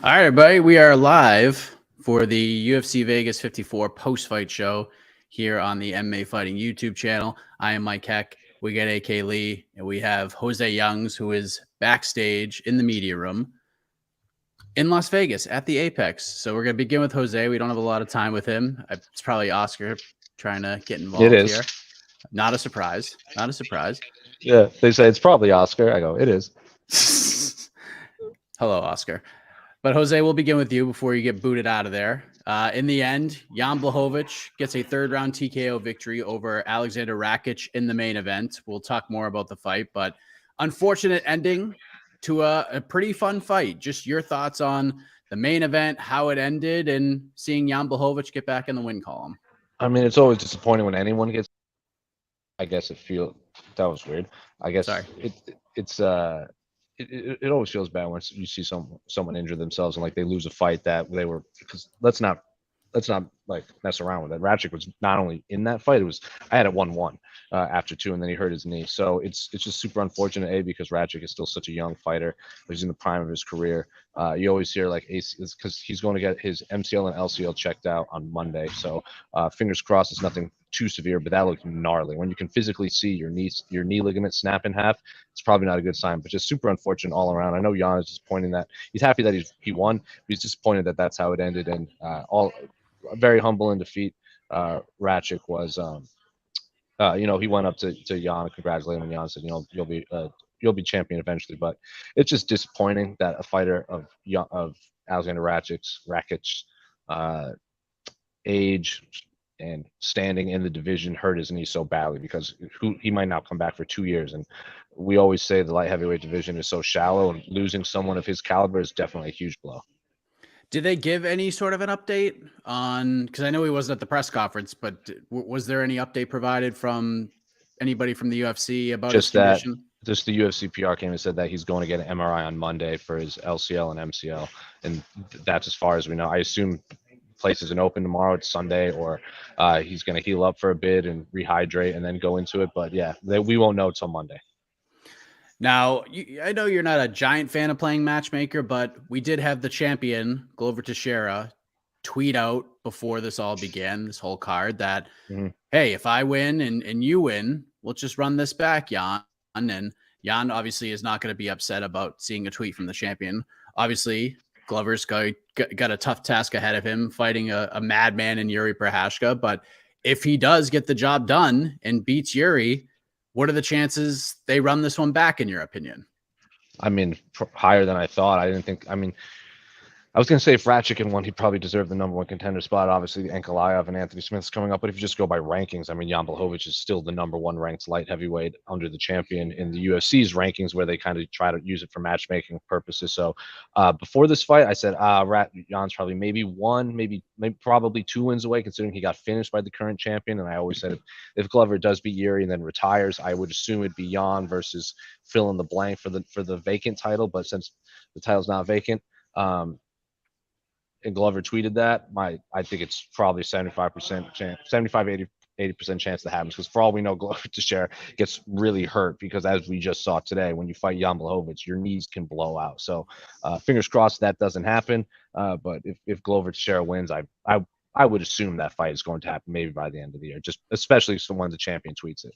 All right, everybody, we are live for the UFC Vegas 54 post-fight show here on the MMA Fighting YouTube channel. I am Mike Heck. We got AK Lee, and we have Jose Youngs, who is backstage in the media room in Las Vegas at the Apex. So we're going to begin with Jose. We don't have a lot of time with him. It's probably Oscar trying to get involved here. Not a surprise. Not a surprise. Yeah, they say it's probably Oscar. I go, it is. Hello, Oscar. But Jose, we'll begin with you before you get booted out of there. In the end, Jan Blachowicz gets a third-round TKO victory over Aleksandar Rakic in the main event. We'll talk more about the fight, but unfortunate ending to a pretty fun fight. Just your thoughts on the main event, how it ended, and seeing Jan Blachowicz get back in the win column. I mean, it's always disappointing when anyone gets. I guess that was weird. I guess Sorry. It always feels bad when you see someone injure themselves and like they lose a fight that they were, because let's not like mess around with it. Rakic was not only in that fight, I had it 1-1 after 2, and then he hurt his knee. So it's just super unfortunate, because Rakic is still such a young fighter. He's in the prime of his career. You always hear like because he's going to get his MCL and LCL checked out on Monday. So fingers crossed it's nothing too severe, but that looked gnarly. When you can physically see your knee ligament snap in half, it's probably not a good sign, but just super unfortunate all around. I know Jan is disappointed that he's happy that he won, but he's disappointed that that's how it ended, and very humble in defeat. Rakic was, he went up to Jan and congratulated him, and Jan said, you'll be champion eventually, but it's just disappointing that a fighter of Aleksandar Rakic's age and standing in the division hurt his knee so badly, because he might not come back for 2 years. And we always say the light heavyweight division is so shallow, and losing someone of his caliber is definitely a huge blow. Did they give any sort of an update on, because I know he wasn't at the press conference, but was there any update provided from anybody from the UFC about his condition? Just the UFC PR came and said that he's going to get an MRI on Monday for his LCL and MCL, and that's as far as we know. I assume place isn't open tomorrow. It's Sunday, or he's going to heal up for a bit and rehydrate and then go into it. But yeah, we won't know until Monday. Now, I know you're not a giant fan of playing matchmaker, but we did have the champion, Glover Teixeira, tweet out before this all began, this whole card, that, hey, if I win and you win, we'll just run this back, Jan. And Jan obviously is not going to be upset about seeing a tweet from the champion. Obviously, Glover's got a tough task ahead of him, fighting a madman in Jiri Prochazka. But if he does get the job done and beats Jiri, what are the chances they run this one back, in your opinion? I mean, higher than I thought. I was going to say if Rakic won, he'd probably deserve the #1 contender spot. Obviously, Ankalaev and Anthony Smith's coming up. But if you just go by rankings, I mean, Jan Blachowicz is still the #1 ranked light heavyweight under the champion in the UFC's rankings, where they kind of try to use it for matchmaking purposes. So before this fight, I said, Jan's probably maybe probably 2 wins away, considering he got finished by the current champion. And I always said if Glover does beat Jiri and then retires, I would assume it'd be Jan versus fill in the blank for the vacant title. But since the title's not vacant, and Glover tweeted that, I think it's probably 75% chance, 80% chance that happens, because for all we know, Glover Teixeira gets really hurt, because as we just saw today, when you fight Jan Blachowicz, your knees can blow out. So fingers crossed that doesn't happen. But if Glover Teixeira wins, I would assume that fight is going to happen maybe by the end of the year, just especially when the champion tweets it.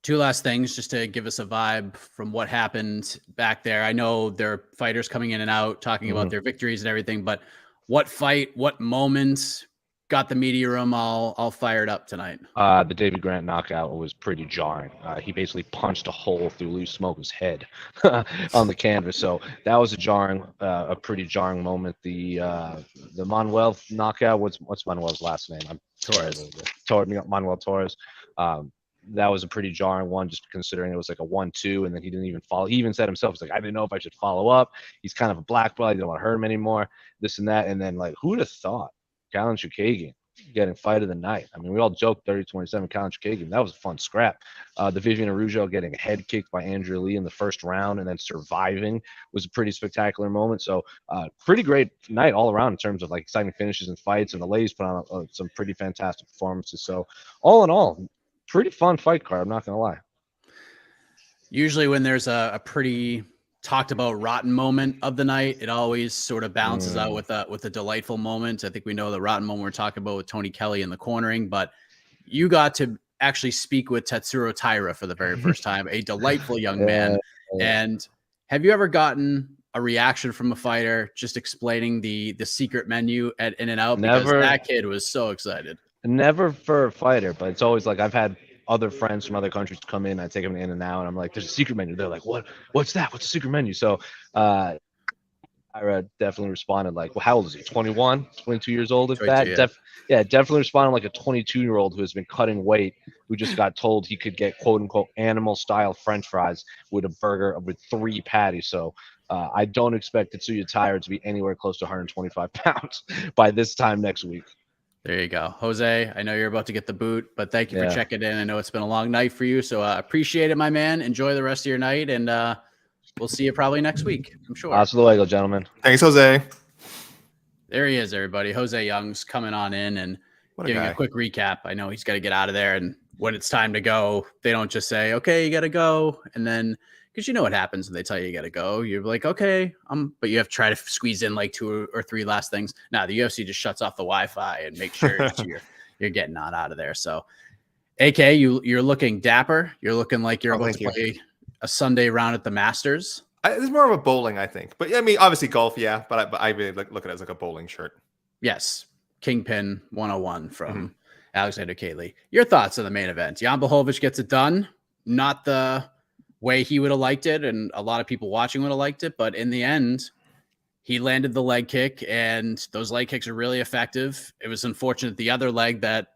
2 last things just to give us a vibe from what happened back there. I know there are fighters coming in and out talking about their victories and everything, but what fight, what moments got the media room all fired up tonight? The David Grant knockout was pretty jarring. He basically punched a hole through Lee Smoker's head on the canvas. So that was a pretty jarring moment. The Manuel knockout, what's Manuel's last name? Torres. Manuel Torres. That was a pretty jarring one, just considering it was like a 1-2, and then he didn't even follow. He even said himself, he's like, I didn't know if I should follow up. He's kind of a black belt. I didn't want to hurt him anymore, this and that. And then, like, who would have thought Katlyn Chookagian getting fight of the night? I mean, we all joked 30-27 Katlyn Chookagian. That was a fun scrap. The Vivian Araujo getting head kicked by Andrea Lee in the first round and then surviving was a pretty spectacular moment. So pretty great night all around in terms of like exciting finishes and fights, and the ladies put on some pretty fantastic performances. So all in all, pretty fun fight card, I'm not going to lie. Usually when there's a pretty talked about rotten moment of the night. It always sort of balances out with a delightful moment. I think we know the rotten moment we're talking about with Tony Kelly in the cornering, but you got to actually speak with Teixeira for the very first time, a delightful young man. And have you ever gotten a reaction from a fighter just explaining the secret menu at In-N-Out? Because that kid was so excited. Never for a fighter, but it's always like I've had other friends from other countries come in. I take them to In-N-Out, and I'm like, "There's a secret menu." They're like, What's that? What's the secret menu?" So, Ira definitely responded like, "Well, how old is he? 21, 22 years old? If that, definitely responded like a 22-year-old who has been cutting weight, who just got told he could get quote unquote animal-style French fries with a burger with 3 patties." So. I don't expect Tetsuya Taira to be anywhere close to 125 pounds by this time next week. There you go. Jose, I know you're about to get the boot, but thank you for checking in. I know it's been a long night for you, so appreciate it, my man. Enjoy the rest of your night, and we'll see you probably next week, I'm sure. Hasta luego, gentlemen. Thanks, Jose. There he is, everybody. Jose Young's coming on in and giving a quick recap. I know he's got to get out of there, and when it's time to go, they don't just say, okay, you got to go, and then – because you know what happens when they tell you got to go. You're like, okay, but you have to try to squeeze in like 2 or 3 last things. Now the UFC just shuts off the Wi-Fi and makes sure you're getting on out of there. So, AK, you're looking dapper. You're looking like you're about to play a Sunday round at the Masters. It's more of a bowling, I think. But I mean, obviously golf, yeah. But I really look at it as like a bowling shirt. Yes, Kingpin 101 from Alexander Katlyn. Your thoughts on the main event? Jan Blachowicz gets it done. Not the way he would have liked it, and a lot of people watching would have liked it, but in the end, he landed the leg kick, and those leg kicks are really effective. It was unfortunate the other leg that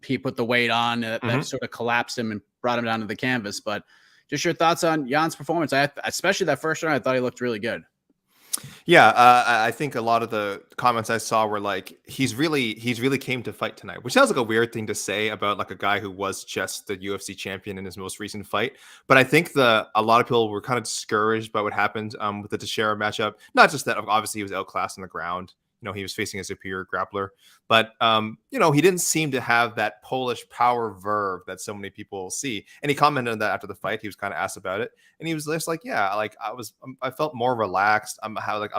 he put the weight on that sort of collapsed him and brought him down to the canvas. But just your thoughts on Jan's performance, especially that first round. I thought he looked really good. Yeah, I think a lot of the comments I saw were like, he's really came to fight tonight, which sounds like a weird thing to say about like a guy who was just the UFC champion in his most recent fight. But I think a lot of people were kind of discouraged by what happened with the Teixeira matchup. Not just that, obviously he was outclassed on the ground. You know, he was facing a superior grappler, but you know, he didn't seem to have that Polish power verve that so many people see. And he commented on that after the fight. He was kind of asked about it, and he was just like, "Yeah, like I felt more relaxed. I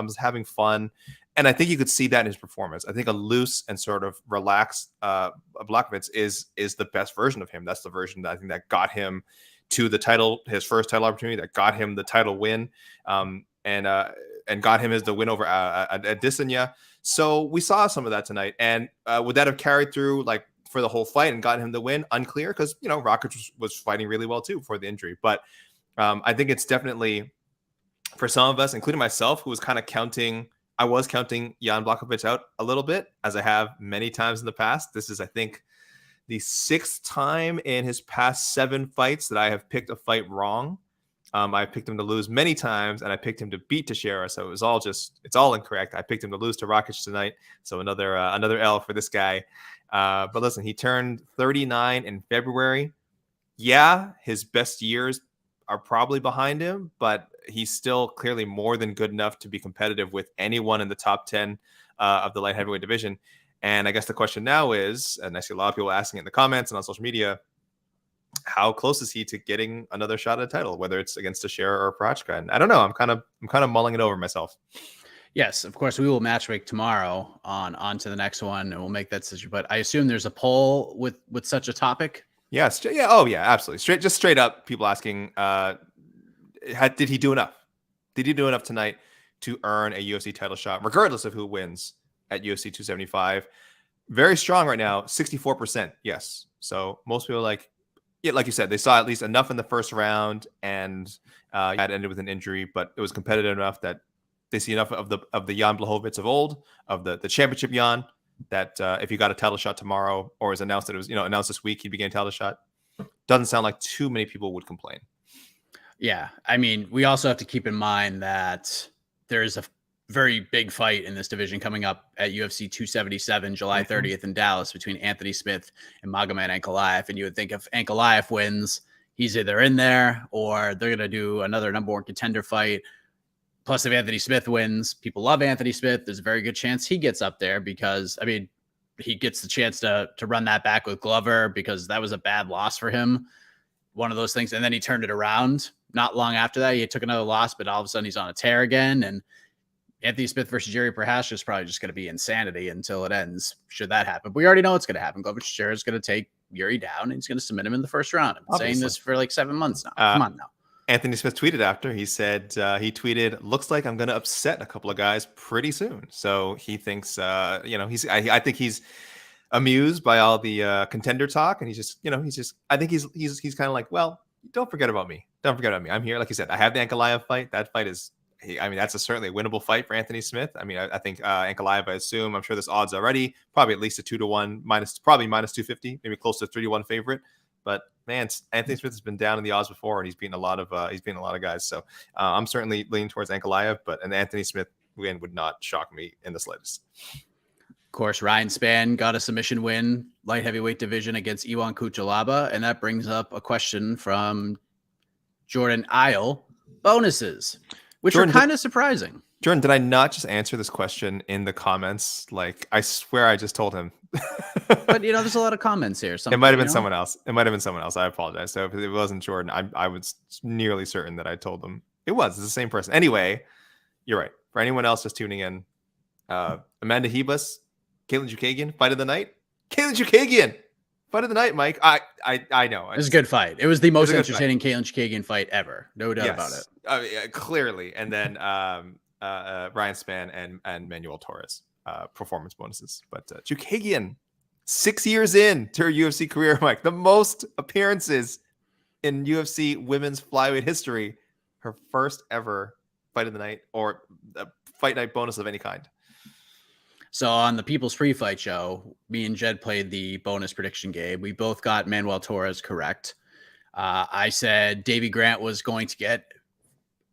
was having fun." And I think you could see that in his performance. I think a loose and sort of relaxed Blachowicz is the best version of him. That's the version that I think that got him to the title, his first title opportunity, that got him the title win, and got him as the win over Adesanya. So we saw some of that tonight. And would that have carried through like for the whole fight and gotten him the win? Unclear, because, you know, Rakic was fighting really well too before the injury. But I think it's definitely, for some of us, including myself, who was kind of counting Jan Blachowicz out a little bit, as I have many times in the past. This is, I think, the 6th time in his past 7 fights that I have picked a fight wrong. I picked him to lose many times, and I picked him to beat Teixeira. So it's all incorrect. I picked him to lose to Rakic tonight. So another L for this guy. But listen, he turned 39 in February. Yeah, his best years are probably behind him, but he's still clearly more than good enough to be competitive with anyone in the top 10 of the light heavyweight division. And I guess the question now is, and I see a lot of people asking it in the comments and on social media, how close is he to getting another shot at a title, whether it's against Teixeira or Prochazka? And I don't know. I'm kind of mulling it over myself. Yes, of course, we will matchmake tomorrow on to the next one, and we'll make that decision. But I assume there's a poll with such a topic. Yes. Yeah. Oh, yeah. Absolutely. Straight up, people asking, did he do enough? Did he do enough tonight to earn a UFC title shot, regardless of who wins at UFC 275? Very strong right now, 64%. Yes. So most people like you said, they saw at least enough in the first round, and had ended with an injury, but it was competitive enough that they see enough of the Jan Blachowicz of old, of the championship Jan, that if he got a title shot tomorrow, or is announced that it was announced this week, he'd be getting a title shot. Doesn't sound like too many people would complain. Yeah, I mean, we also have to keep in mind that there's a very big fight in this division coming up at UFC 277, July 30th in Dallas, between Anthony Smith and Magomed Ankalaev. And you would think if Ankalaev wins, he's either in there or they're going to do another number 1 contender fight. Plus, if Anthony Smith wins, people love Anthony Smith. There's a very good chance he gets up there because, I mean, he gets the chance to run that back with Glover, because that was a bad loss for him. one of those things. And then he turned it around. Not long after that, he took another loss, but all of a sudden he's on a tear again. And Anthony Smith versus Jiri Prochazka is probably just going to be insanity until it ends, should that happen. But we already know what's going to happen. Glover Teixeira is going to take Jiri down, and he's going to submit him in the first round. I've been saying this for like 7 months now. Come on now. Anthony Smith tweeted after. He said, he tweeted, "Looks like I'm going to upset a couple of guys pretty soon." So he thinks, I think he's amused by all the contender talk, and I think he's kind of like, well, don't forget about me. Don't forget about me. I'm here. Like you said, I have the Ankalaev fight. That fight is, that's certainly a winnable fight for Anthony Smith. I mean, I think Ankalaev, I'm sure there's odds already, probably at least a 2-1 probably minus 250, maybe close to 3-1 favorite. But man, Anthony Smith has been down in the odds before, and he's beaten a lot of guys. So I'm certainly leaning towards Ankalaev, but an Anthony Smith win would not shock me in the slightest. Of course, Ryan Spann got a submission win, light heavyweight division against Iwan Kuchalaba, and that brings up a question from Jordan Isle. Bonuses, which are kind of surprising. Jordan, did I not just answer this question in the comments? Like, I swear I just told him. But, there's a lot of comments here. It might have been someone else. I apologize. So if it wasn't Jordan, I was nearly certain that I told them. It's the same person. Anyway, you're right. For anyone else just tuning in, Amanda Ribas, Katlyn Chookagian, fight of the night. Katlyn Chookagian, fight of the night, Mike. I know. It was a good fight. It was the most entertaining Katlyn Chookagian fight ever. No doubt about it. Clearly. And then Ryan Spann and Manuel Torres, performance bonuses. But Chookagian, 6 years in to her UFC career, Mike, the most appearances in UFC women's flyweight history. Her first ever fight of the night or a fight night bonus of any kind. So on the People's Pre-Fight Show, me and Jed played the bonus prediction game. We both got Manuel Torres correct. I said Davey Grant was going to get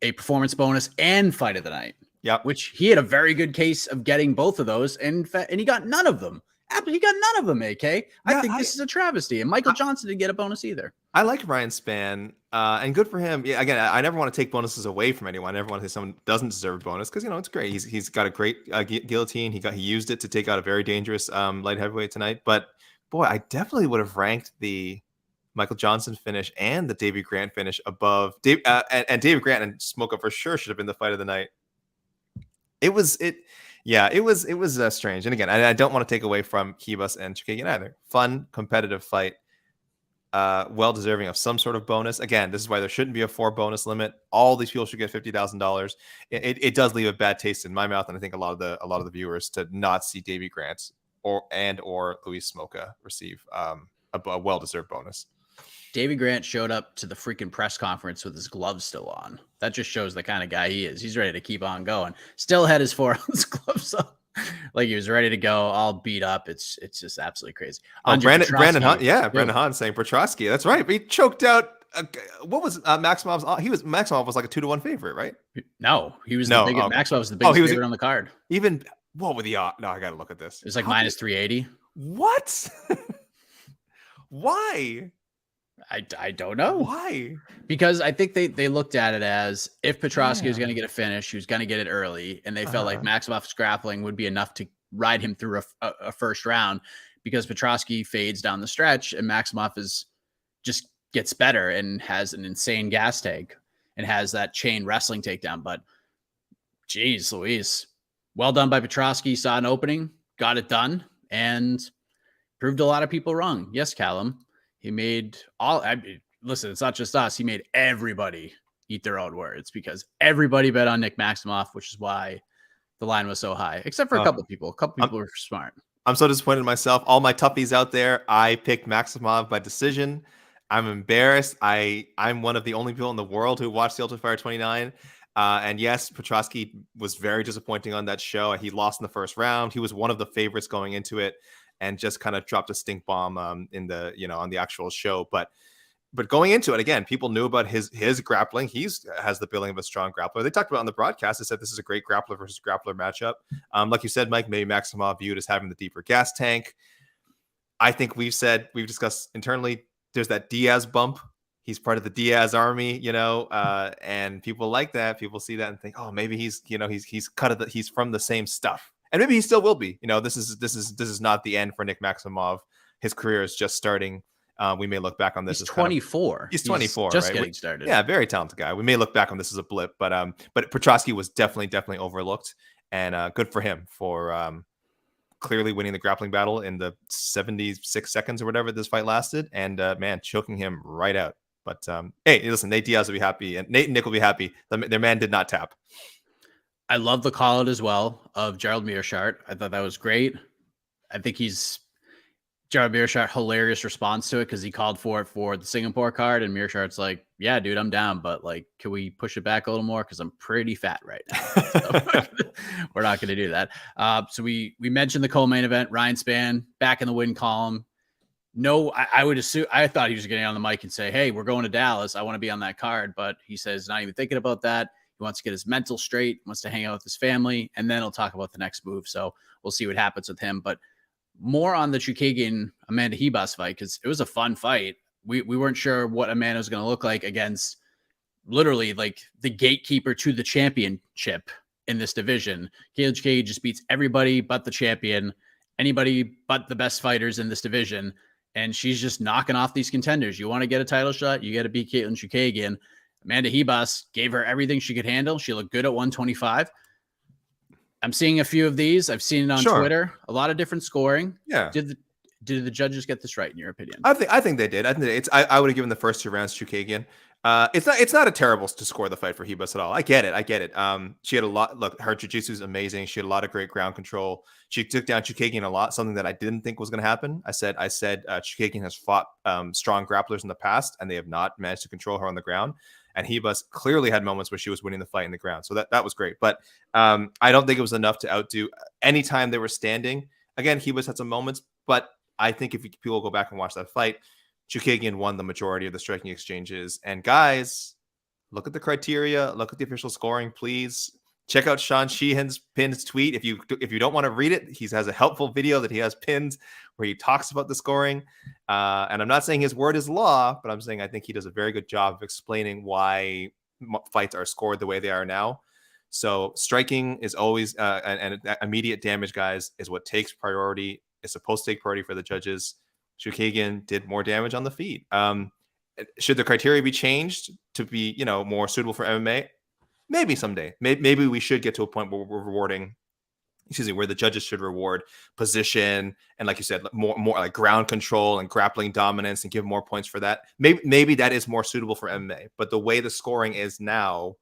a performance bonus and fight of the night. Yep. Which he had a very good case of getting both of those, and he got none of them. He got none of them, AK. I think this is a travesty. And Michael Johnson didn't get a bonus either. I like Ryan Spann, and good for him. Yeah, again, I never want to take bonuses away from anyone. I never want to say someone doesn't deserve a bonus because it's great. He's got a great guillotine. He used it to take out a very dangerous light heavyweight tonight. But boy, I definitely would have ranked the Michael Johnson finish and the Davey Grant finish above and Davey Grant and Smoka for sure should have been the fight of the night. It was strange. And again, I don't want to take away from Ribas and Chookagian either. Fun, competitive fight. Well deserving of some sort of bonus. Again, this is why there shouldn't be a 4 bonus limit. All these people should get $50,000. It does leave a bad taste in my mouth, and I think a lot of the viewers to not see Davey Grant or Luis Smoka receive a well-deserved bonus. Davey Grant showed up to the freaking press conference with his gloves still on. That just shows the kind of guy he is. He's ready to keep on going. Still had his 4 ounce gloves on. Like he was ready to go, all beat up. It's just absolutely crazy. Brandon Hunt, Brandon Hunt saying Prochazka. That's right. But he choked out. What was Maximov's? Maximov was like a 2-1 favorite, right? No, he was the biggest. Maximov was the biggest favorite on the card. Even what were the no? I got to look at this. It was like minus 380. What? Why? I don't know. Why? Because I think they looked at it as if Prochazka was going to get a finish, he was going to get it early, and they felt like Maximov's grappling would be enough to ride him through a first round because Prochazka fades down the stretch and Maximov just gets better and has an insane gas tank and has that chain wrestling takedown. But geez Louise, well done by Prochazka. Saw an opening, got it done, and proved a lot of people wrong. Yes, Callum. He made listen, it's not just us. He made everybody eat their own words because everybody bet on Nick Maximov, which is why the line was so high, except for a couple of people. A couple people were smart. I'm so disappointed in myself. All my toughies out there, I picked Maximov by decision. I'm embarrassed. I'm one of the only people in the world who watched the Ultimate Fighter 29. And yes, Prochazka was very disappointing on that show. He lost in the first round. He was one of the favorites going into it, and just kind of dropped a stink bomb on the actual show. But going into it, again, people knew about his grappling. Has the billing of a strong grappler. They talked about on the broadcast. They said this is a great grappler versus grappler matchup. Like you said, Mike, maybe Maximov viewed as having the deeper gas tank. I think we've discussed internally, there's that Diaz bump. He's part of the Diaz army, and people like that. People see that and think, oh, maybe he's from the same stuff. And maybe he still will be. This is not the end for Nick Maximov. His career is just starting. We may look back on this He's as 24. He's 24, just right? getting started. Yeah, very talented guy. We may look back on this as a blip, but Prochazka was definitely overlooked, and good for him for clearly winning the grappling battle in the 76 seconds or whatever this fight lasted, and man, choking him right out. But hey, listen, Nate Diaz will be happy, and Nate and Nick will be happy. Their man did not tap. I love the call out as well of Gerald Meerschaert. I thought that was great. I think Gerald Meerschaert, hilarious response to it because he called for it for the Singapore card, and Meerschaert's like, yeah, dude, I'm down, but like, can we push it back a little more? Because I'm pretty fat right now. So we're not going to do that. So we mentioned the co-main event, Ryan Spann back in the win column. No, I would assume, I thought he was getting on the mic and say, hey, we're going to Dallas. I want to be on that card. But he says, not even thinking about that. He wants to get his mental straight, wants to hang out with his family, and then he'll talk about the next move. So we'll see what happens with him. But more on the Chookagian Amanda Ribas fight, because it was a fun fight. We weren't sure what Amanda was going to look like against literally like the gatekeeper to the championship in this division. Katlyn Chookagian just beats everybody but the champion, anybody but the best fighters in this division. And she's just knocking off these contenders. You want to get a title shot, you got to beat Katlyn Chookagian. Amanda Ribas gave her everything she could handle. She looked good at 125. I'm seeing a few of these. I've seen it on Twitter. A lot of different scoring. Yeah. Did the judges get this right in your opinion? I think they did. I would have given the first 2 rounds to Chookagian. It's not a terrible to score the fight for Ribas at all. I get it. She had a lot. Look, her jiu-jitsu is amazing. She had a lot of great ground control. She took down Chookagian a lot, something that I didn't think was going to happen. I said Chookagian has fought strong grapplers in the past, and they have not managed to control her on the ground. And Ribas clearly had moments where she was winning the fight in the ground. So that was great. But I don't think it was enough to outdo anytime they were standing. Again, Ribas had some moments, but I think if people go back and watch that fight, Chookagian won the majority of the striking exchanges. And guys, look at the criteria. Look at the official scoring, please. Check out Sean Sheehan's pinned tweet. If you don't want to read it, he has a helpful video that he has pinned where he talks about the scoring. And I'm not saying his word is law, but I'm saying I think he does a very good job of explaining why fights are scored the way they are now. So striking is always and immediate damage, guys, is what takes priority. It's supposed to take priority for the judges. Chookagian did more damage on the feet. Should the criteria be changed to be, more suitable for MMA? Maybe someday. Maybe we should get to a point where we're rewarding, where the judges should reward position and, like you said, more like ground control and grappling dominance and give more points for that. Maybe that is more suitable for MMA. But the way the scoring is now,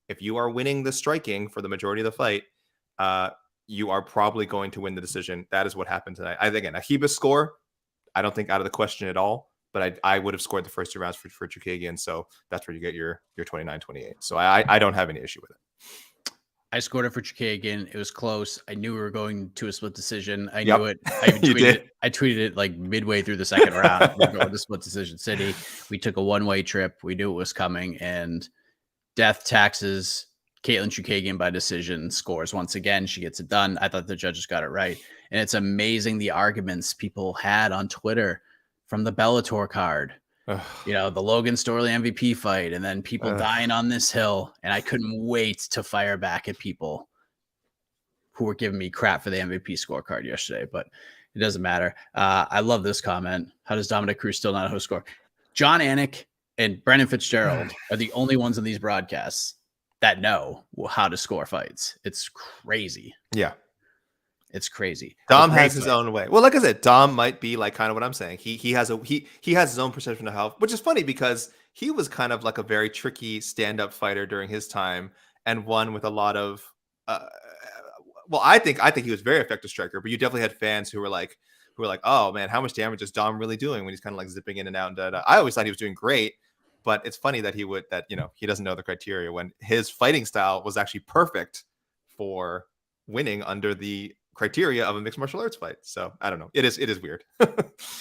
if you are winning the striking for the majority of the fight, you are probably going to win the decision. That is what happened tonight. Again, a Ribas score, I don't think out of the question at all. But I would have scored the first 2 rounds for Chookagian, so that's where you get your 29-28. So I don't have any issue with it. I scored it for Chookagian. It was close. I knew we were going to a split decision. I Yep. knew it. I tweeted it like midway through the second round. We're going to split decision city. We took a one-way trip. We knew it was coming, and death taxes Katlyn Chookagian by decision scores once again. She gets it done. I thought the judges got it right, and it's amazing the arguments people had on Twitter from the Bellator card, the Logan Storley MVP fight, and then people dying on this hill. And I couldn't wait to fire back at people who were giving me crap for the MVP scorecard yesterday, but it doesn't matter. I love this comment. How does Dominic Cruz still not know how to score? John Anik and Brendan Fitzgerald are the only ones in these broadcasts that know how to score fights. It's crazy. Yeah. It's crazy. Dom has his own way. Well, like I said, Dom might be like kind of what I'm saying. He has his own perception of health, which is funny because he was kind of like a very tricky stand-up fighter during his time and one with a lot of I think he was a very effective striker, but you definitely had fans who were like, oh man, how much damage is Dom really doing when he's kind of like zipping in and out and I always thought he was doing great, but it's funny that he doesn't know the criteria when his fighting style was actually perfect for winning under the criteria of a mixed martial arts fight. So I don't know. It is weird.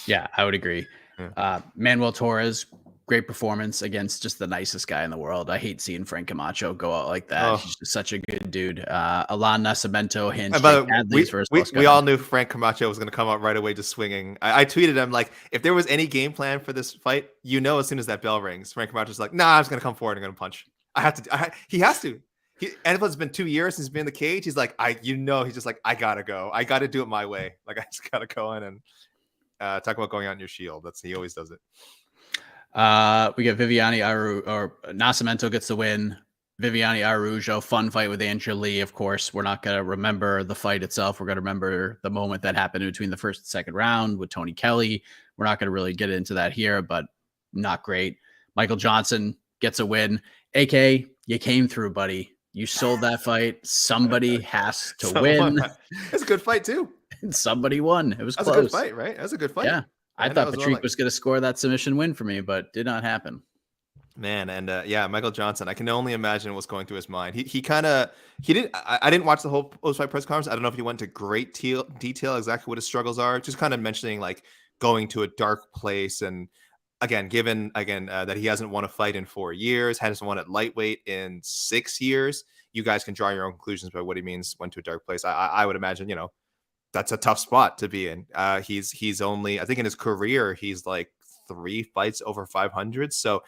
Yeah, I would agree. Yeah. Manuel Torres, great performance against just the nicest guy in the world. I hate seeing Frank Camacho go out like that. Oh. He's just such a good dude. Alan Nascimento, we all knew Frank Camacho was going to come out right away just swinging. I tweeted him like, if there was any game plan for this fight, as soon as that bell rings, Frank Camacho's like, nah, I'm just going to come forward and I'm going to punch. He has to. And it's been 2 years since he's been in the cage. He's like, he's just like, I gotta go. I gotta do it my way. Like I just gotta go in and Talk about going out in your shield. He always does it. We get Viviane Nascimento gets the win. Viviane Araújo, fun fight with Andrea Lee. Of course, we're not going to remember the fight itself. We're going to remember the moment that happened between the first and second round with Tony Kelly. We're not going to really get into that here, but not great. Michael Johnson gets a win. AK, you came through, buddy. You sold that fight. Somebody has to win. It's a good fight too. And somebody won. It was close. That was a good fight, right? That was a good fight. Yeah. I thought Patrick was going to score that submission win for me, but did not happen. Man, and Michael Johnson. I can only imagine what's going through his mind. I didn't watch the whole post-fight press conference. I don't know if he went into great detail exactly what his struggles are. Just kind of mentioning like going to a dark place, and given that he hasn't won a fight in 4 years, hasn't won at lightweight in 6 years. You guys can draw your own conclusions about what he means went to a dark place. I would imagine, that's a tough spot to be in. He's only, I think in his career, he's like 3 fights over 500. So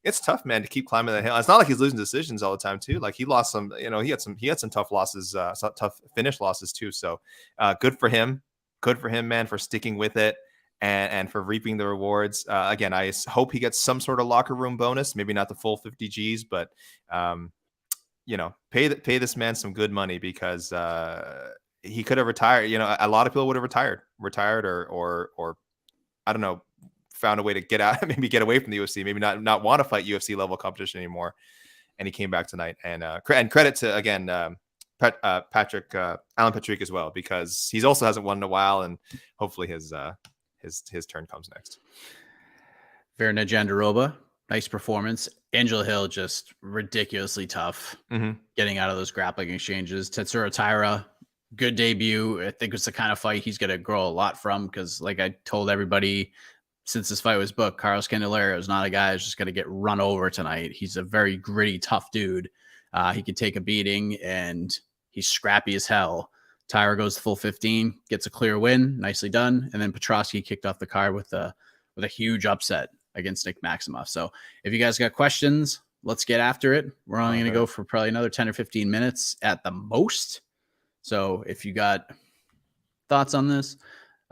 it's tough, man, to keep climbing that hill. It's not like he's losing decisions all the time too. Like he lost some, he had some tough losses, tough finish losses too. So good for him. Good for him, man, for sticking with it and for reaping the rewards. Again, I hope he gets some sort of locker room bonus, maybe not the full 50 G's, but pay this man some good money, because he could have retired. A lot of people would have retired or I don't know, found a way to get out, maybe get away from the UFC, maybe not want to fight UFC level competition anymore. And he came back tonight. And credit to, again, Alan Patrick as well, because he's also hasn't won in a while, and hopefully his turn comes next. Verna Jandiroba, nice performance. Angela Hill, just ridiculously tough, getting out of those grappling exchanges. Teixeira, good debut. I think it's the kind of fight he's going to grow a lot from, because like I told everybody since this fight was booked, Carlos Candelario is not a guy who's just going to get run over tonight. He's a very gritty, tough dude. He can take a beating, and he's scrappy as hell. Tyra goes the full 15, gets a clear win. Nicely done. And then Prochazka kicked off the card with a huge upset against Nick Maximoff. So if you guys got questions, let's get after it. We're only going to go for probably another 10 or 15 minutes at the most. So if you got thoughts on this,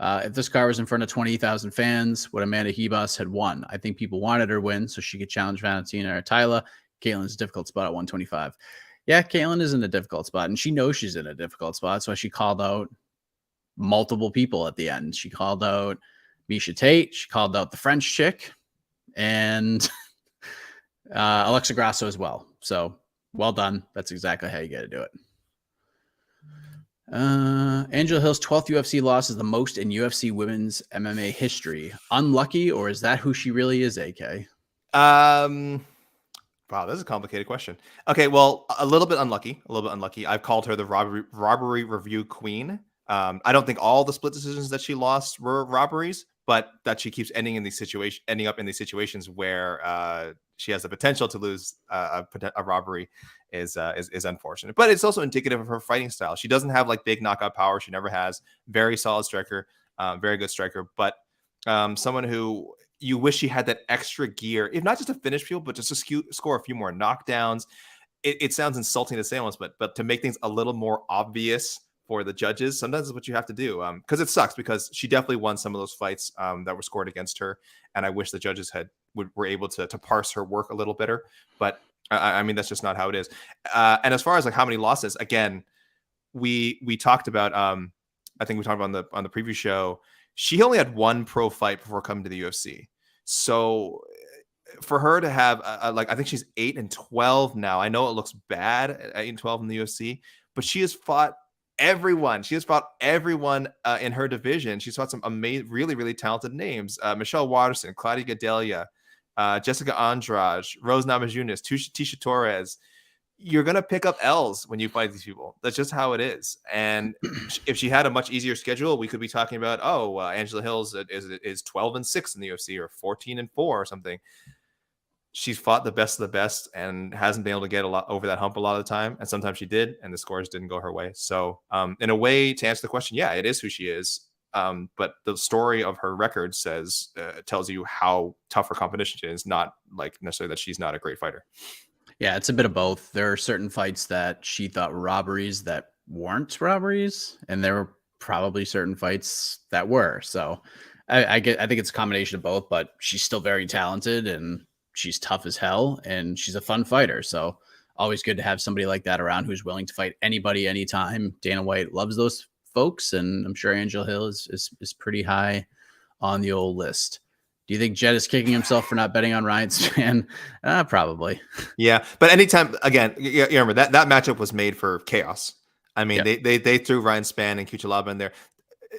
if this card was in front of 20,000 fans, would Amanda Ribas had won? I think people wanted her win so she could challenge Valentina or Tyla. Katlyn's a difficult spot at 125. Yeah, Katlyn is in a difficult spot, and she knows she's in a difficult spot. That's why she called out multiple people at the end. She called out Miesha Tate. She called out the French chick, and Alexa Grasso as well. So well done. That's exactly how you got to do it. Angela Hill's 12th UFC loss is the most in UFC women's MMA history. Unlucky, or is that who she really is, AK? Wow, that's a complicated question. Okay, well, a little bit unlucky. I've called her the robbery review queen. I don't think all the split decisions that she lost were robberies, but that she keeps ending up in these situations where she has the potential to lose a robbery is unfortunate. But it's also indicative of her fighting style. She doesn't have like big knockout power. She never has. Very solid striker, very good striker, but someone who you wish she had that extra gear, if not just to finish people, but just to score a few more knockdowns. It sounds insulting to say almost, but to make things a little more obvious for the judges, sometimes is what you have to do. Because it sucks, because she definitely won some of those fights that were scored against her, and I wish the judges were able to parse her work a little better. But I mean, that's just not how it is. And as far as like how many losses, again, we talked about. I think we talked about on the preview show. She only had one pro fight before coming to the UFC. So for her to have I think she's 8-12 now. I know it looks bad at 8-12 in the UFC, but she has fought everyone. She has fought everyone in her division. She's fought some amazing, really, really talented names. Michelle Watterson, Claudia Gadelia, Jessica Andrade, Rose Namajunas, Tisha Torres. You're going to pick up L's when you fight these people. That's just how it is. And if she had a much easier schedule, we could be talking about, Angela Hills is 12-6 in the UFC, or 14-4 or something. She's fought the best of the best and hasn't been able to get a lot over that hump a lot of the time. And sometimes she did, and the scores didn't go her way. So in a way, to answer the question, yeah, it is who she is. But the story of her record tells you how tough her competition is, not like necessarily that she's not a great fighter. Yeah, it's a bit of both. There are certain fights that she thought were robberies that weren't robberies, and there were probably certain fights that were. So I think it's a combination of both, but she's still very talented and she's tough as hell and she's a fun fighter. So always good to have somebody like that around who's willing to fight anybody, anytime. Dana White loves those folks, and I'm sure Angel Hill is pretty high on the old list. Do you think Jed is kicking himself for not betting on Ryan Spann? Probably. Yeah, but anytime, again, you remember that matchup was made for chaos. I mean, they threw Ryan Spann and Cutelaba in there.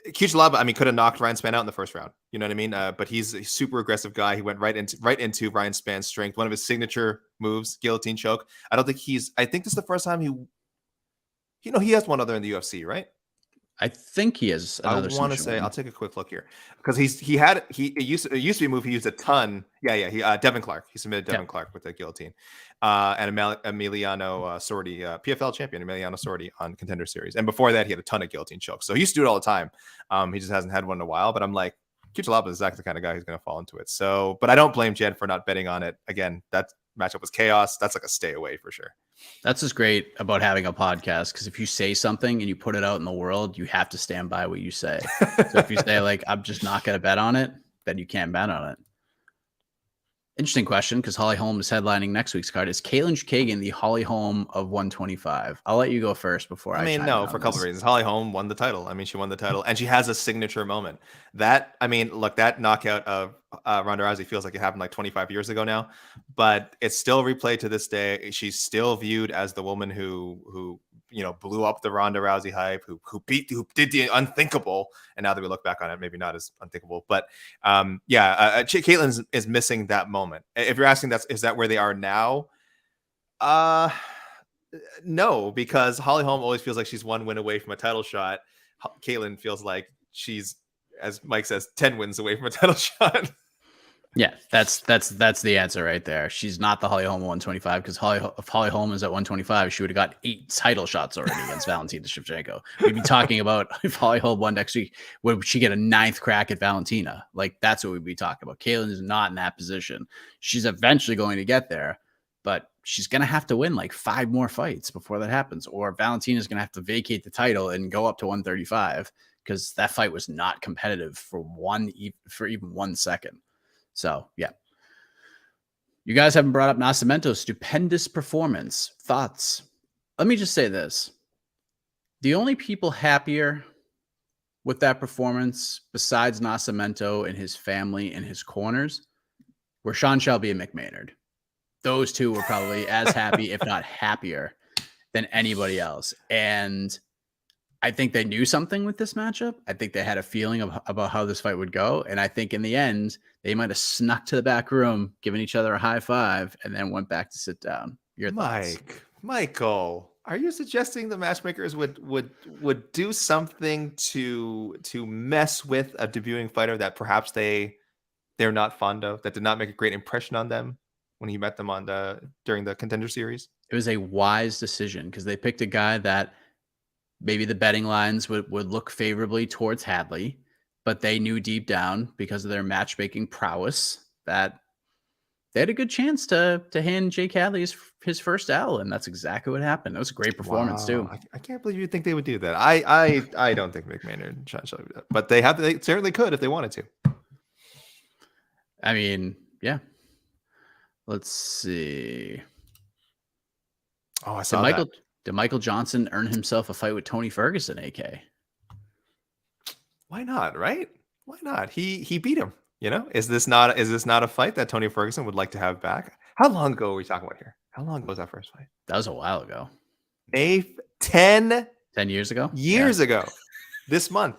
Cutelaba, I mean, could have knocked Ryan Spann out in the first round. You know what I mean? But he's a super aggressive guy. He went right into Ryan Spann's strength. One of his signature moves, guillotine choke. I think this is the first time he has one other in the UFC, right? I think he has another. I want to say, I'll take a quick look here because it used to be a move he used a ton. Yeah. Devin Clark. He submitted Devin Clark with the guillotine, and Emiliano Sordi, PFL champion Emiliano Sordi on Contender Series. And before that, he had a ton of guillotine chokes. So he used to do it all the time. He just hasn't had one in a while. But I'm like, Cutelaba is exactly the kind of guy who's going to fall into it. So, but I don't blame Jed for not betting on it. Again, that matchup was chaos. That's like a stay away for sure. That's what's great about having a podcast, because if you say something and you put it out in the world, you have to stand by what you say. So if you say like, I'm just not going to bet on it, then you can't bet on it. Interesting question, because Holly Holm is headlining next week's card. Is Katlyn Chookagian the Holly Holm of 125? I'll let you go first before I mean, no, for a couple of reasons. Holly Holm won the title. I mean, she won the title, and she has a signature moment. That knockout of Ronda Rousey feels like it happened like 25 years ago now, but it's still replayed to this day. She's still viewed as the woman who blew up the Ronda Rousey hype, who did the unthinkable. And now that we look back on it, maybe not as unthinkable, but Katlyn is missing that moment. If you're asking is that where they are now? No, because Holly Holm always feels like she's one win away from a title shot. Katlyn feels like she's, as Mike says, 10 wins away from a title shot. Yeah, that's the answer right there. She's not the Holly Holm 125, because if Holly Holm is at 125, she would have got 8 title shots already against Valentina Shevchenko. We'd be talking about if Holly Holm won next week, would she get a 9th crack at Valentina? Like, that's what we'd be talking about. Katlyn is not in that position. She's eventually going to get there, but she's going to have to win like 5 more fights before that happens, or Valentina's going to have to vacate the title and go up to 135, because that fight was not competitive for even 1 second. So, yeah. You guys haven't brought up Nascimento's stupendous performance. Thoughts? Let me just say this. The only people happier with that performance, besides Nascimento and his family and his corners, were Sean Shelby and Mick Maynard. Those two were probably as happy, if not happier, than anybody else. And I think they knew something with this matchup. I think they had a feeling about how this fight would go. And I think in the end, they might have snuck to the back room, given each other a high five, and then went back to sit down. Your thoughts? Michael, are you suggesting the matchmakers would do something to mess with a debuting fighter that perhaps they're not fond of, that did not make a great impression on them when he met them during the Contender Series? It was a wise decision, because they picked a guy that maybe the betting lines would look favorably towards Hadley, but they knew deep down, because of their matchmaking prowess, that they had a good chance to hand Jake Hadley his first L, and that's exactly what happened. It was a great performance too. I can't believe you think they would do that. I don't think Mick Maynard and Sean Shelby would do that, but they certainly could if they wanted to. I mean, yeah. Let's see. Oh, I saw that. Did Michael Johnson earn himself a fight with Tony Ferguson, AK? Why not, right? Why not? He beat him, Is this not a fight that Tony Ferguson would like to have back? How long ago are we talking about here? How long ago was that first fight? That was a while ago. 10 years ago? Years ago. This month.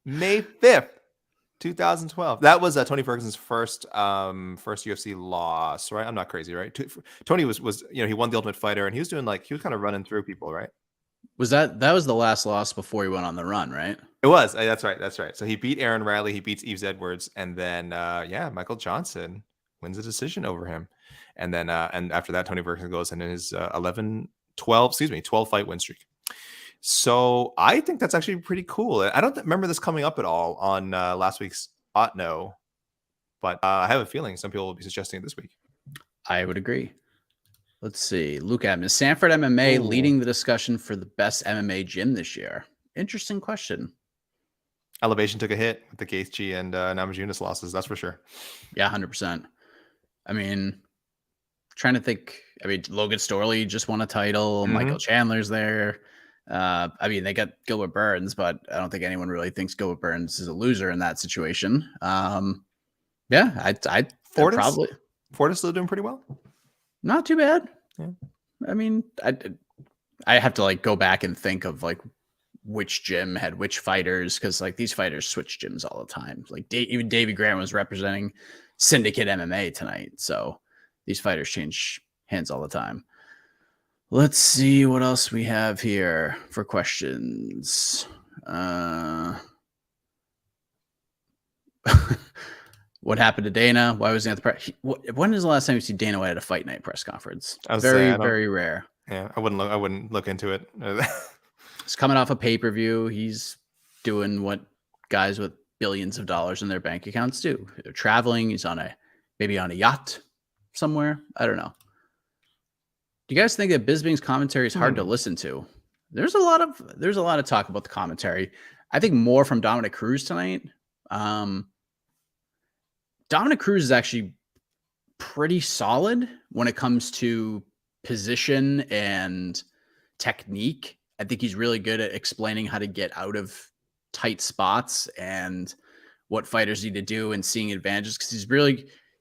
May 5th. 2012. That was Tony Ferguson's first UFC loss, right? I'm not crazy, right? Tony was he won the Ultimate Fighter, and he was doing he was kind of running through people, right? That was the last loss before he went on the run, right? It was. That's right. So he beat Aaron Riley, he beats Yves Edwards, and then Michael Johnson wins a decision over him. And then and after that, Tony Ferguson goes in his 12 fight win streak. So I think that's actually pretty cool. I don't remember this coming up at all on last week's Otno, but I have a feeling some people will be suggesting it this week. I would agree. Let's see. Luke Adams, Sanford MMA leading the discussion for the best MMA gym this year? Interesting question. Elevation took a hit with the Gaethje and Namajunas losses. That's for sure. Yeah, 100%. I mean, trying to think. I mean, Logan Storley just won a title. Michael Chandler's there. I mean, they got Gilbert Burns, but I don't think anyone really thinks Gilbert Burns is a loser in that situation. Yeah, I probably Fortis still doing pretty well. Not too bad. Yeah. I mean, I have to like go back and think of like which gym had which fighters, because like these fighters switch gyms all the time. Like even Davey Grant was representing Syndicate MMA tonight, so these fighters change hands all the time. Let's see what else we have here for questions. What happened to Dana? Why was he at the press? When is the last time you see Dana White at a fight night press conference? Very rare. Yeah, I wouldn't look into it. He's coming off a pay-per-view. He's doing what guys with billions of dollars in their bank accounts do. They're traveling. He's maybe on a yacht somewhere. I don't know. Do you guys think that Bisping's commentary is hard to listen to? There's a lot of talk about the commentary. I think more from Dominic Cruz tonight. Dominic Cruz is actually pretty solid when it comes to position and technique. I think he's really good at explaining how to get out of tight spots and what fighters need to do and seeing advantages, because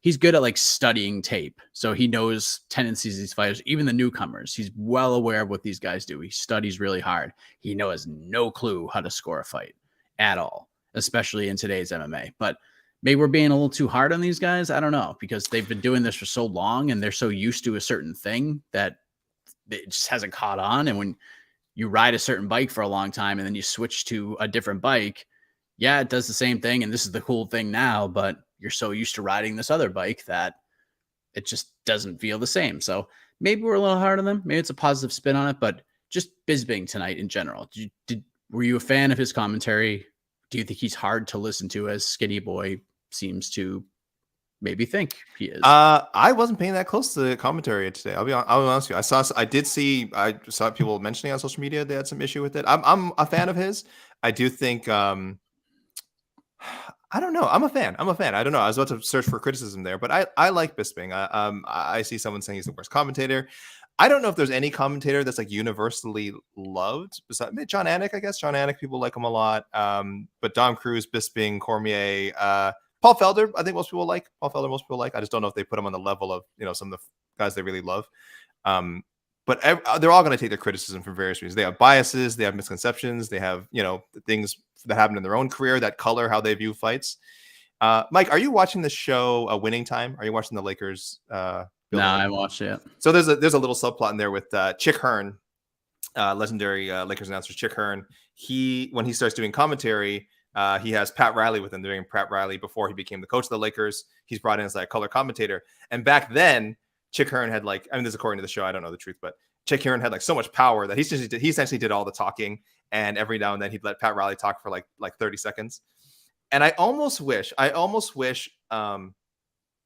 he's good at like studying tape. So he knows tendencies of these fighters, even the newcomers. He's well aware of what these guys do. He studies really hard. He has no clue how to score a fight at all, especially in today's MMA. But maybe we're being a little too hard on these guys. I don't know, because they've been doing this for so long and they're so used to a certain thing that it just hasn't caught on. And when you ride a certain bike for a long time and then you switch to a different bike, yeah, it does the same thing. And this is the cool thing now, but you're so used to ring this other bike that it just doesn't feel the same. So maybe we're a little hard on them. Maybe it's a positive spin on it, but just Bisping tonight in general. Were you a fan of his commentary? Do you think he's hard to listen to, as Skinny Boy seems to maybe think he is? I wasn't paying that close to the commentary today. I'll be honest with you. I saw people mentioning on social media they had some issue with it. I'm a fan of his. I do think I don't know. I'm a fan. I don't know. I was about to search for criticism there, but I like Bisping. I see someone saying he's the worst commentator. I don't know if there's any commentator that's like universally loved. Besides John Anik, I guess. John Anik, people like him a lot. But Dom Cruz, Bisping, Cormier, Paul Felder, I think most people like. I just don't know if they put him on the level of some of the guys they really love. But they're all going to take their criticism for various reasons. They have biases, they have misconceptions, they have things that happen in their own career that color how they view fights. Mike, are you watching the show Winning Time? Are you watching the Lakers? No, I haven't watched it yet. So there's a little subplot in there with Chick Hearn, legendary Lakers announcer Chick Hearn. When he starts doing commentary, he has Pat Riley with him. They're doing Pat Riley before he became the coach of the Lakers. He's brought in as like color commentator. And back then, Chick Hearn had this is according to the show, I don't know the truth, but Chick Hearn had like so much power that he essentially did all the talking, and every now and then he'd let Pat Riley talk for like 30 seconds. And I almost wish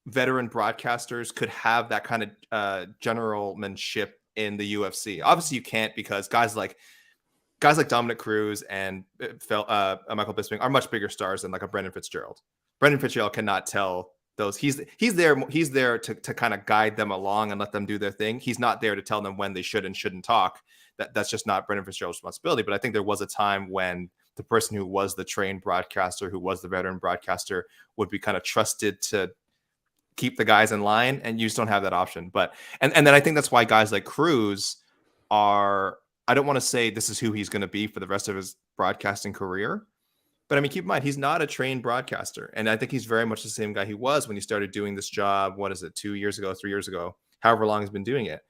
veteran broadcasters could have that kind of generalmanship in the UFC. Obviously you can't, because guys like Dominic Cruz and Michael Bisping are much bigger stars than like a Brendan Fitzgerald. Brendan Fitzgerald cannot tell those. He's there to kind of guide them along and let them do their thing. He's not there to tell them when they should and shouldn't talk. That's just not Brendan Fitzgerald's responsibility. But I think there was a time when the person who was the trained broadcaster, who was the veteran broadcaster, would be kind of trusted to keep the guys in line, and you just don't have that option. But and then I think that's why guys like Cruz are, I don't want to say this is who he's going to be for the rest of his broadcasting career, but I mean, keep in mind, he's not a trained broadcaster. And I think he's very much the same guy he was when he started doing this job. What is it, 2 years ago, 3 years ago, however long he's been doing it.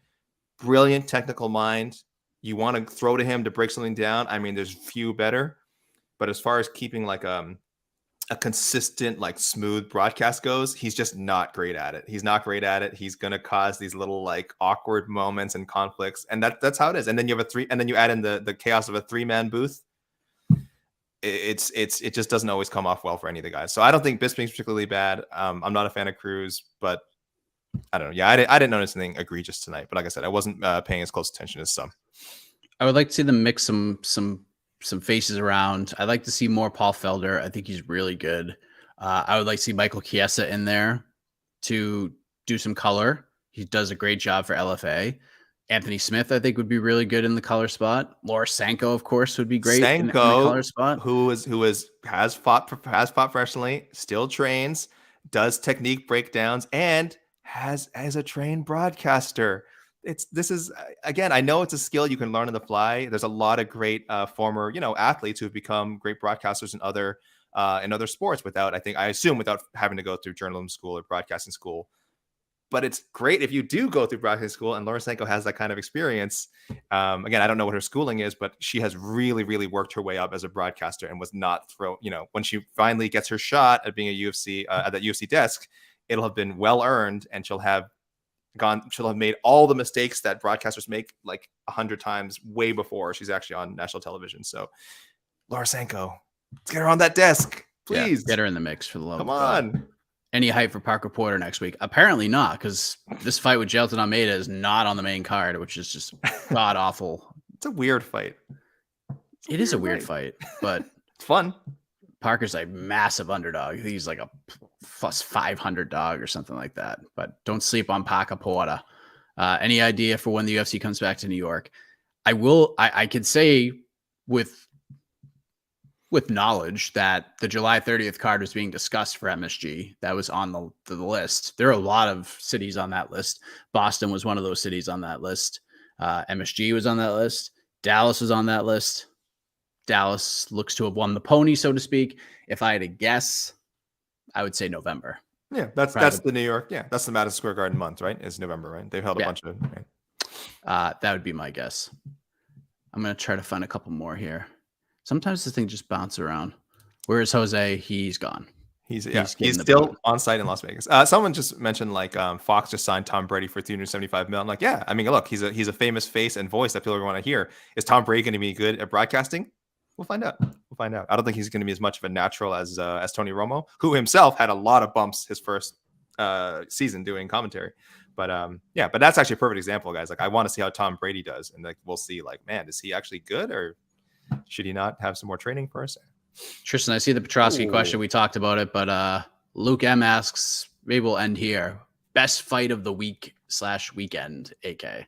Brilliant technical mind. You want to throw to him to break something down. I mean, there's few better. But as far as keeping like a consistent, like smooth broadcast goes, he's just not great at it. He's not great at it. He's going to cause these little like awkward moments and conflicts. And that's how it is. And then you have and then you add in the chaos of a 3-man booth. It just doesn't always come off well for any of the guys. So I don't think Bisping's particularly bad. I'm not a fan of Cruz, but I don't know. Yeah, I didn't notice anything egregious tonight. But like I said, I wasn't paying as close attention as some. I would like to see them mix some some faces around. I'd like to see more Paul Felder. I think he's really good. I would like to see Michael Chiesa in there to do some color. He does a great job for LFA. Anthony Smith, I think, would be really good in the color spot. Laura Sanko, of course, would be great in the color spot. Has fought professionally, still trains, does technique breakdowns, and has as a trained broadcaster. This is again, I know it's a skill you can learn on the fly. There's a lot of great former athletes who have become great broadcasters in other sports without having to go through journalism school or broadcasting school. But it's great if you do go through broadcasting school, and Laura Sanko has that kind of experience. Again, I don't know what her schooling is, but she has really, really worked her way up as a broadcaster and was not when she finally gets her shot at being a UFC at that UFC desk, it'll have been well earned, and she'll have made all the mistakes that broadcasters make like 100 times way before she's actually on national television. So Laura Sanko, let's get her on that desk, please. Yeah, get her in the mix for the love. Come on. Any hype for Parker Porter next week? Apparently not, because this fight with Jailton Almeida is not on the main card, which is just god awful. It's a weird fight. It is a weird fight, but it's fun. Parker's a massive underdog. He's like a plus 500 dog or something like that. But don't sleep on Parker Porter. Any idea for when the UFC comes back to New York? I could say with knowledge that the July 30th card was being discussed for MSG. That was on the list. There are a lot of cities on that list. Boston was one of those cities on that list. MSG was on that list. Dallas was on that list. Dallas looks to have won the pony, so to speak. If I had to guess, I would say November. Yeah, that's the New York. Yeah, that's the Madison Square Garden month, right? It's November, right? They've held a bunch of. Right? That would be my guess. I'm going to try to find a couple more here. Sometimes the thing just bounces around. Where is Jose? He's gone. He's still on site in Las Vegas. Someone just mentioned Fox just signed Tom Brady for $375 million. I'm like, yeah. I mean, look, he's a famous face and voice that people want to hear. Is Tom Brady going to be good at broadcasting? We'll find out. I don't think he's going to be as much of a natural as Tony Romo, who himself had a lot of bumps his first season doing commentary. But but that's actually a perfect example, guys. Like, I want to see how Tom Brady does, and we'll see. Man, is he actually good, or should he not have some more training first? Tristan, I see the Prochazka question. We talked about it, but Luke M asks, maybe we'll end here. Best fight of the week/weekend, AK.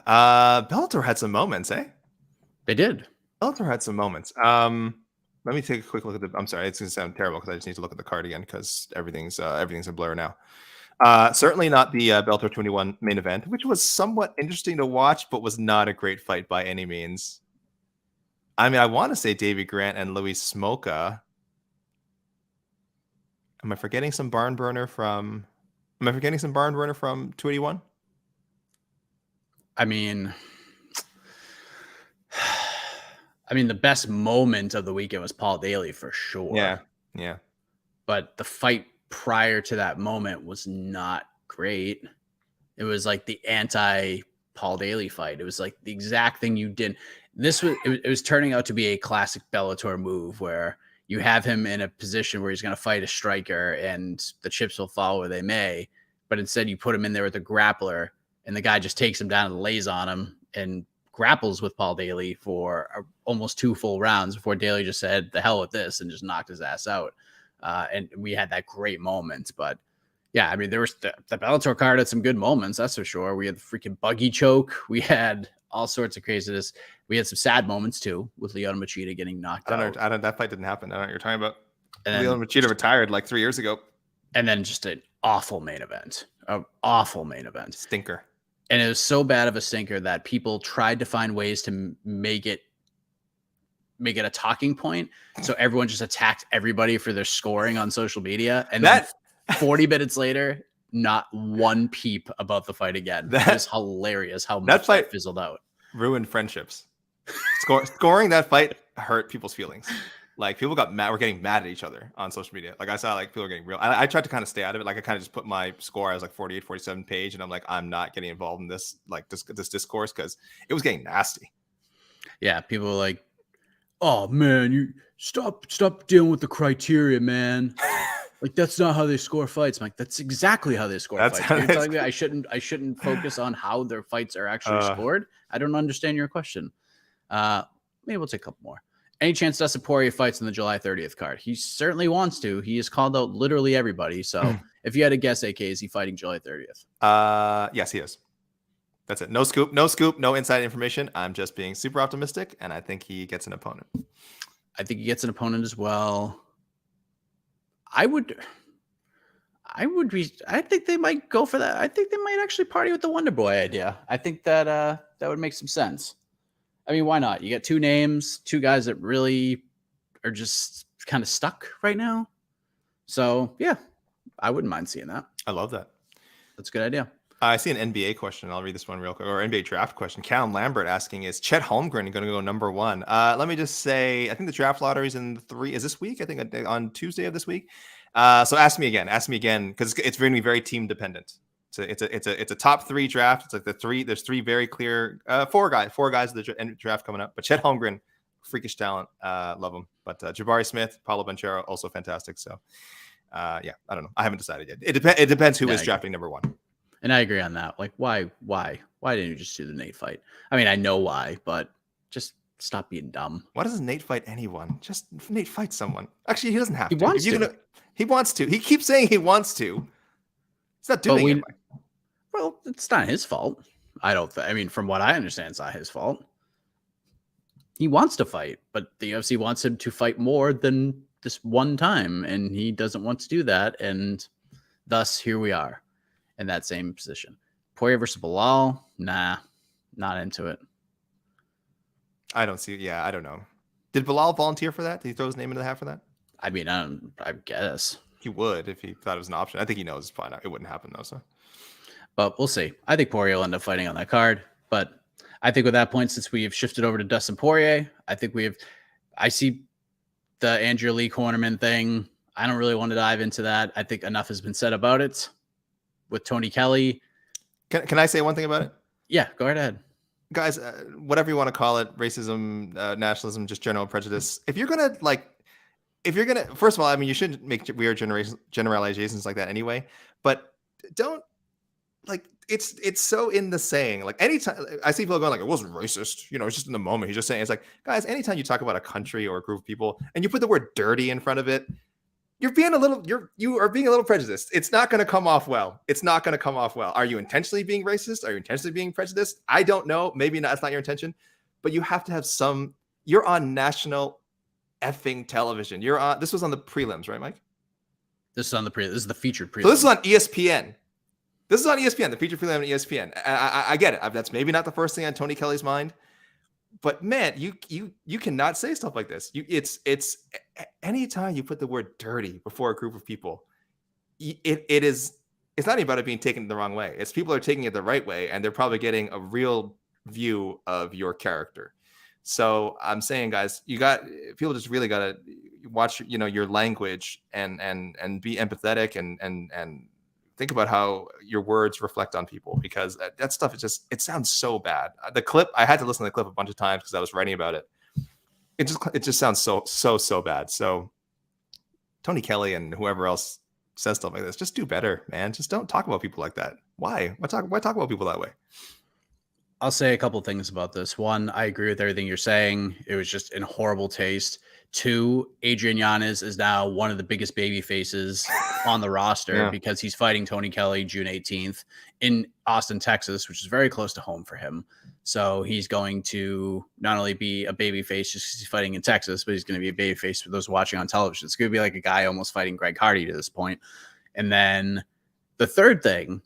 Bellator had some moments, eh? They did. Bellator had some moments. Let me take a quick look at I'm sorry, it's going to sound terrible because I just need to look at the card again because everything's a blur now. Certainly not the Bellator 21 main event, which was somewhat interesting to watch, but was not a great fight by any means. I mean, I want to say Davey Grant and Luis Smoka. Am I forgetting some barn burner from 281? I mean, the best moment of the weekend was Paul Daly for sure. Yeah. But the fight prior to that moment was not great. It was like the anti Paul Daly fight. It was like the exact thing you did. It was turning out to be a classic Bellator move where you have him in a position where he's going to fight a striker and the chips will fall where they may, but instead you put him in there with a grappler and the guy just takes him down and lays on him and grapples with Paul Daly for almost 2 full rounds before Daly just said, the hell with this, and just knocked his ass out. And we had that great moment. But yeah, I mean, there was the Bellator card had some good moments, that's for sure. We had the freaking buggy choke. We had all sorts of craziness. We had some sad moments too, with Lyoto Machida getting knocked out. That fight didn't happen. I don't know what you're talking about. Lyoto Machida retired like 3 years ago. And then just an awful main event. Stinker. And it was so bad of a stinker that people tried to find ways to make it a talking point. So everyone just attacked everybody for their scoring on social media. And then 40 minutes later, not one peep about the fight again. That is hilarious how much that fizzled out. Ruined friendships. Scoring that fight hurt people's feelings. Like, people got mad. We're getting mad at each other on social media. Like, I saw people are getting real. I tried to kind of stay out of it. Like, I kind of just put my score as 48, 47 page. And I'm like, I'm not getting involved in this, this discourse, because it was getting nasty. Yeah. People were like, oh man, you stop dealing with the criteria, man. Like, that's not how they score fights. I'm like, that's exactly how they score That's fights. how You're they telling me I shouldn't focus on how their fights are actually scored? I don't understand your question. Maybe we'll take a couple more. Any chance Dustin Poirier fights in the July 30th card? He certainly wants to. He has called out literally everybody. So if you had to guess, AK, is he fighting July 30th? Yes, he is. That's it. No scoop, no inside information. I'm just being super optimistic, and I think he gets an opponent. I think he gets an opponent as well. I think they might go for that. I think they might actually party with the Wonder Boy idea. I think that that would make some sense. I mean, why not? You get two names, two guys that really are just kind of stuck right now. So yeah, I wouldn't mind seeing that. I love that. That's a good idea. I see an NBA question. I'll read this one real quick, or NBA draft question. Callum Lambert asking, is Chet Holmgren going to go number one? Let me just say, I think the draft lottery is in is this week? I think on Tuesday of this week. So ask me again, because it's going to be very team dependent. So it's a top three draft. It's like there's three very clear, four guys of the draft coming up, but Chet Holmgren, freakish talent. Love him. But Jabari Smith, Paulo Banchero, also fantastic. So yeah, I don't know. I haven't decided yet. It depends who is drafting number one. And I agree on that. Like, why didn't you just do the Nate fight? I mean, I know why, but just stop being dumb. Why doesn't Nate fight anyone? Just Nate fight someone. Actually, he doesn't have to. He wants to. He keeps saying he wants to. He's not doing it. Well, it's not his fault. I mean, from what I understand, it's not his fault. He wants to fight, but the UFC wants him to fight more than this one time, and he doesn't want to do that, and thus here we are in that same position. Poirier versus Bilal? Nah, not into it. I don't see. Yeah, I don't know. Did Bilal volunteer for that? Did he throw his name into the hat for that? I mean, I guess he would if he thought it was an option. I think he knows it's probably not. It wouldn't happen though. So, but we'll see. I think Poirier will end up fighting on that card. But I think with that point, since we've shifted over to Dustin Poirier, I see the Andrea Lee Cornerman thing. I don't really want to dive into that. I think enough has been said about it. With Tony Kelly. Can I say one thing about it? Yeah, go right ahead. Guys, whatever you want to call it, racism, nationalism, just general prejudice. If you're going to, first of all, I mean, you shouldn't make weird generalizations like that anyway, but don't, like, it's so in the saying, like, anytime I see people going like, it wasn't racist, it's just in the moment. He's just saying, it's like, guys, anytime you talk about a country or a group of people and you put the word dirty in front of it, you are being a little prejudiced. It's not going to come off well. Are you intentionally being racist? Are you intentionally being prejudiced? I don't know. Maybe not. That's not your intention, but you have to have you're on national effing television. This was on the prelims, right, Mike? This is on the This is the featured prelim. So this is on ESPN. The featured prelim on ESPN. I get it. That's maybe not the first thing on Tony Kelly's mind. But man, you cannot say stuff like this. It's anytime you put the word dirty before a group of people, it's not even about it being taken the wrong way. It's people are taking it the right way, and they're probably getting a real view of your character. So I'm saying, guys, people just really gotta watch, your language and be empathetic and think about how your words reflect on people, because that stuff it sounds so bad. The clip, I had to listen to the clip a bunch of times because I was writing about it. It just sounds so bad. So Tony Kelly and whoever else says stuff like this, just do better, man. Just don't talk about people like that. Why talk about people that way? I'll say a couple things about this. One, I agree with everything you're saying. It was just in horrible taste. Two, Adrian Yanez is now one of the biggest baby faces on the roster because he's fighting Tony Kelly June 18th in Austin, Texas, which is very close to home for him. So he's going to not only be a baby face just because he's fighting in Texas, but he's going to be a baby face for those watching on television. It's going to be like a guy almost fighting Greg Hardy to this point. And then the third thing,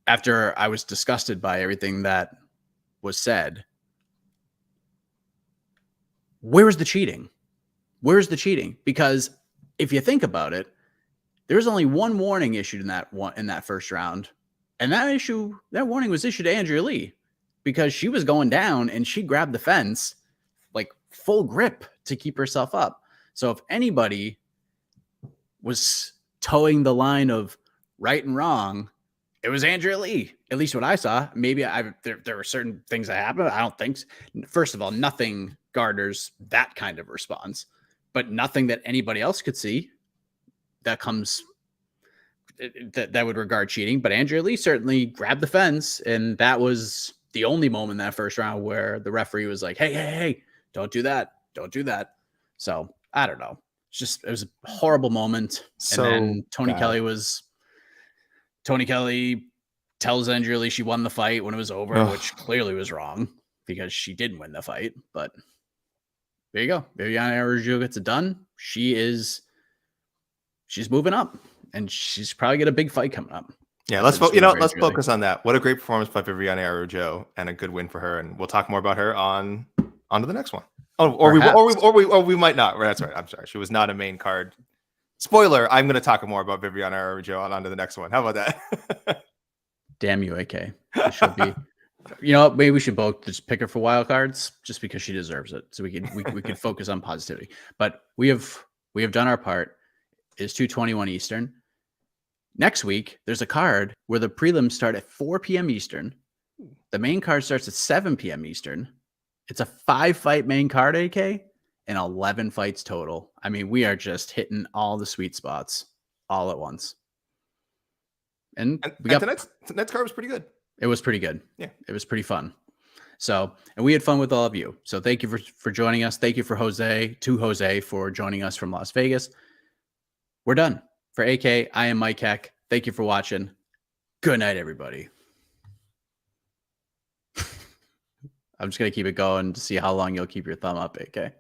after I was disgusted by everything that was said, where's the cheating? Where's the cheating? Because if you think about it, there's only one warning issued in that first round. And that warning was issued to Andrea Lee because she was going down and she grabbed the fence like full grip to keep herself up. So if anybody was towing the line of right and wrong, it was Andrea Lee. At least what I saw. Maybe there were certain things that happened. I don't think. First of all, nothing garners that kind of response, but nothing that anybody else could see. that comes that would regard cheating. But Andrea Lee certainly grabbed the fence, and that was the only moment in that first round where the referee was like, hey, don't do that. Don't do that. So I don't know. It was a horrible moment. So and then Tony bad. Kelly tells Andrea Lee she won the fight when it was over, which clearly was wrong because she didn't win the fight. But there you go. Viviane Araújo gets it done. She's moving up, and she's probably got a big fight coming up. Yeah, let's focus on that. What a great performance by Viviane Araújo, and a good win for her. And we'll talk more about her on to the next one. Oh, or we might not. That's right. I'm sorry. She was not a main card. Spoiler: I'm going to talk more about Viviane Araújo on to the next one. How about that? Damn you, AK. It should be. Maybe we should both just pick her for wild cards, just because she deserves it. So we can focus on positivity. But we have done our part. It's 2:21 Eastern. Next week, there's a card where the prelims start at 4 p.m. Eastern. The main card starts at 7 p.m. Eastern. It's a 5-fight main card, AK, and 11 fights total. I mean, we are just hitting all the sweet spots all at once. And tonight's card was pretty good. It was pretty good. Yeah. It was pretty fun. So, and we had fun with all of you. So thank you for joining us. Thank you for Jose for joining us from Las Vegas. We're done. For AK, I am Mike Heck. Thank you for watching. Good night, everybody. I'm just going to keep it going to see how long you'll keep your thumb up, AK.